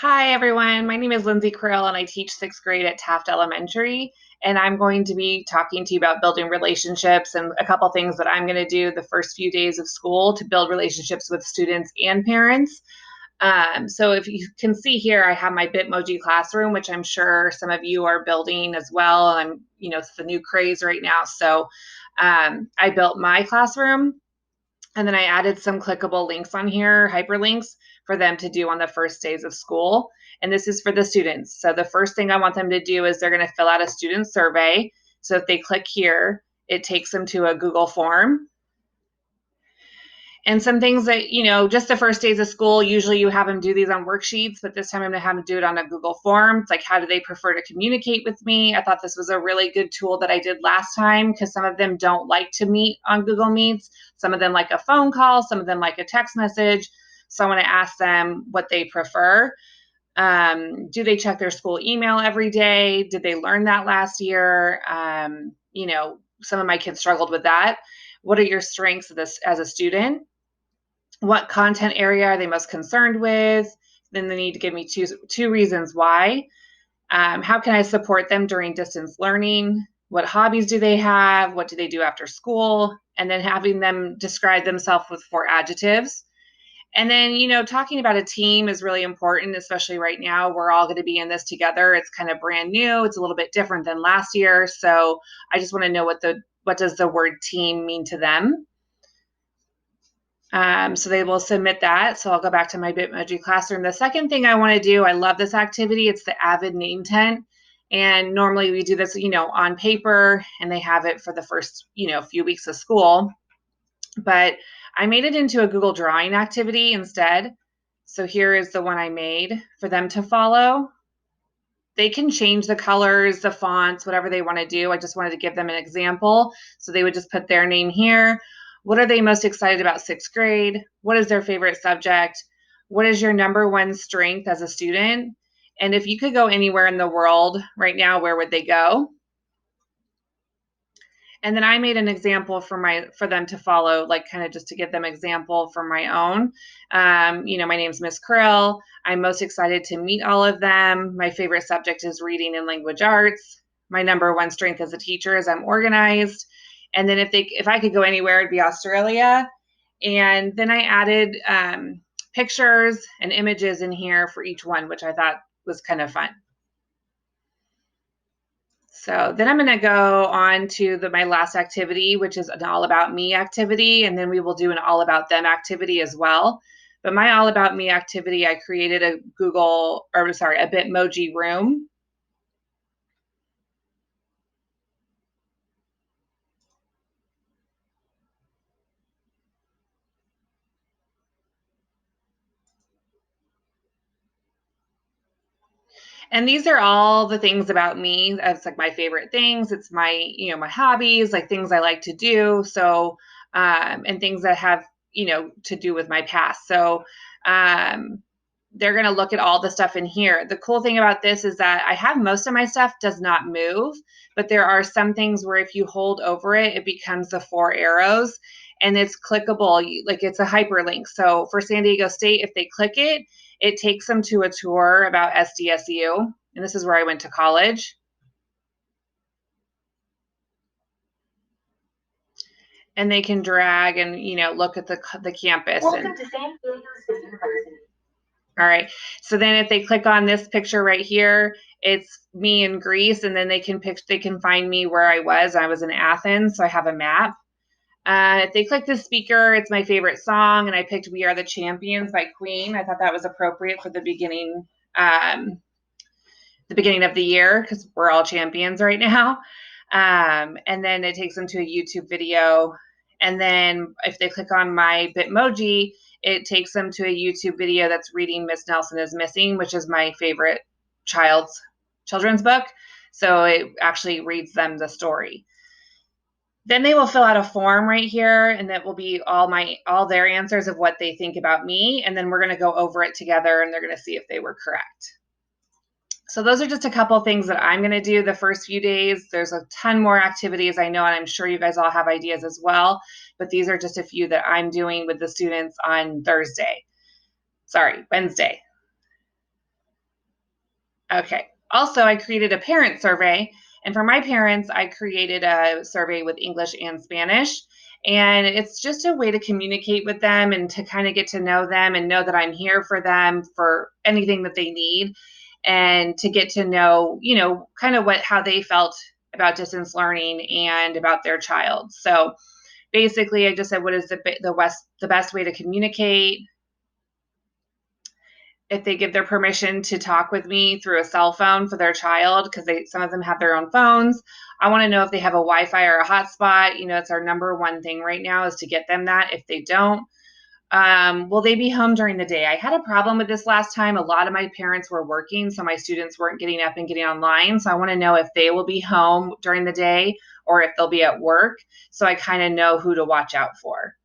Hi, everyone. My name is Lindsay Krill, and I teach sixth grade at Taft Elementary. And I'm going to be talking to you about building relationships and a couple things that I'm going to do the first few days of school to build relationships with students and parents. So if you can see here, I have my Bitmoji classroom, which I'm sure some of you are building as well. And it's the new craze right now. So I built my classroom. And then I added some clickable links on here, hyperlinks for them to do on the first days of school. And this is for the students. So the first thing I want them to do is they're going to fill out a student survey. So if they click here, it takes them to a Google form. And some things that, just the first days of school, usually you have them do these on worksheets, but this time I'm going to have them do it on a Google form. It's like, how do they prefer to communicate with me? I thought this was a really good tool that I did last time because some of them don't like to meet on Google Meets. Some of them like a phone call, some of them like a text message. So I want to ask them what they prefer. Do they check their school email every day? Did they learn that last year? Some of my kids struggled with that. What are your strengths as a student? What content area are they most concerned with? Then they need to give me two reasons why. How can I support them during distance learning? What hobbies do they have? What do they do after school? And then having them describe themselves with 4 adjectives. And then, talking about a team is really important, especially right now. We're all going to be in this together. It's kind of brand new. It's a little bit different than last year. So I just want to know what does the word team mean to them? So they will submit that. So I'll go back to my Bitmoji classroom. The second thing I want to do, I love this activity. It's the Avid name tent. And normally we do this, on paper, and they have it for the first, few weeks of school. But I made it into a Google Drawing activity instead. So here is the one I made for them to follow. They can change the colors, the fonts, whatever they want to do. I just wanted to give them an example. So they would just put their name here. What are they most excited about sixth grade? What is their favorite subject? What is your number one strength as a student? And if you could go anywhere in the world right now, where would they go? And then I made an example for them to follow, like kind of just to give them example for my own. My name's Miss Krill. I'm most excited to meet all of them. My favorite subject is reading and language arts. My number one strength as a teacher is I'm organized. And then if I could go anywhere, it'd be Australia. And then I added pictures and images in here for each one, which I thought was kind of fun. So then I'm going to go on to my last activity, which is an all about me activity. And then we will do an all about them activity as well. But my all about me activity, I created a Bitmoji room. And these are all the things about me. It's like my favorite things. It's my, my hobbies, like things I like to do. So, and things that have, to do with my past. So, they're going to look at all the stuff in here. The cool thing about this is that I have most of my stuff does not move, but there are some things where if you hold over it, it becomes the 4 arrows and it's clickable. Like it's a hyperlink. So for San Diego State, if they click it, it takes them to a tour about SDSU. And this is where I went to college. And they can drag and, look at the campus. Welcome to San Diego State University. All right. So then if they click on this picture right here, it's me in Greece, and then they can find me where I was. I was in Athens, so I have a map. If they click the speaker, it's my favorite song, and I picked "We Are the Champions" by Queen. I thought that was appropriate for the beginning of the year because we're all champions right now. And then it takes them to a YouTube video. And then if they click on my Bitmoji, it takes them to a YouTube video that's reading Miss Nelson is Missing, which is my favorite children's book. So it actually reads them the story. Then they will fill out a form right here, and that will be all their answers of what they think about me. And then we're going to go over it together, and they're going to see if they were correct. So those are just a couple things that I'm going to do the first few days. There's a ton more activities I know, and I'm sure you guys all have ideas as well. But these are just a few that I'm doing with the students on Wednesday. Okay. Also, I created a parent survey. And for my parents, I created a survey with English and Spanish. And it's just a way to communicate with them and to kind of get to know them and know that I'm here for them for anything that they need, and to get to know, kind of how they felt about distance learning and about their child. So basically, I just said, what is the best way to communicate? If they give their permission to talk with me through a cell phone for their child, because some of them have their own phones. I want to know if they have a Wi-Fi or a hotspot. It's our number one thing right now, is to get them that. If they don't, will they be home during the day? I had a problem with this last time. A lot of my parents were working, so my students weren't getting up and getting online. So I want to know if they will be home during the day or if they'll be at work, so I kind of know who to watch out for.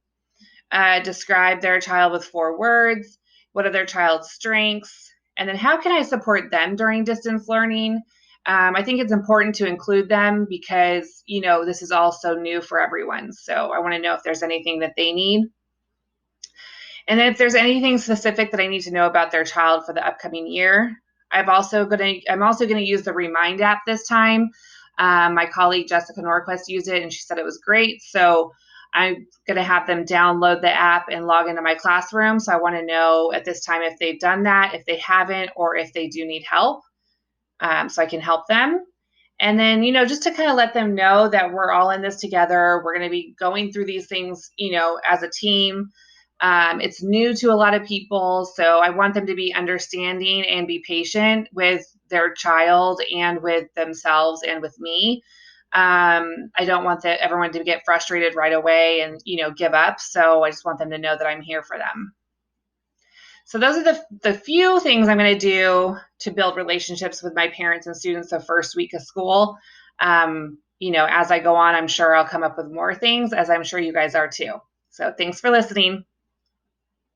Describe their child with 4 words. What are their child's strengths? And then how can I support them during distance learning? I think it's important to include them because, this is all so new for everyone. So I want to know if there's anything that they need. And then if there's anything specific that I need to know about their child for the upcoming year. I'm also going to use the Remind app this time. My colleague Jessica Norquist used it and she said it was great. So I'm going to have them download the app and log into my classroom. So I want to know at this time if they've done that, if they haven't, or if they do need help, so I can help them. And then, just to kind of let them know that we're all in this together. We're going to be going through these things, as a team. It's new to a lot of people, so I want them to be understanding and be patient with their child and with themselves and with me. I don't want everyone to get frustrated right away and, give up. So I just want them to know that I'm here for them. So those are the few things I'm going to do to build relationships with my parents and students the first week of school. As I go on, I'm sure I'll come up with more things, as I'm sure you guys are too. So thanks for listening.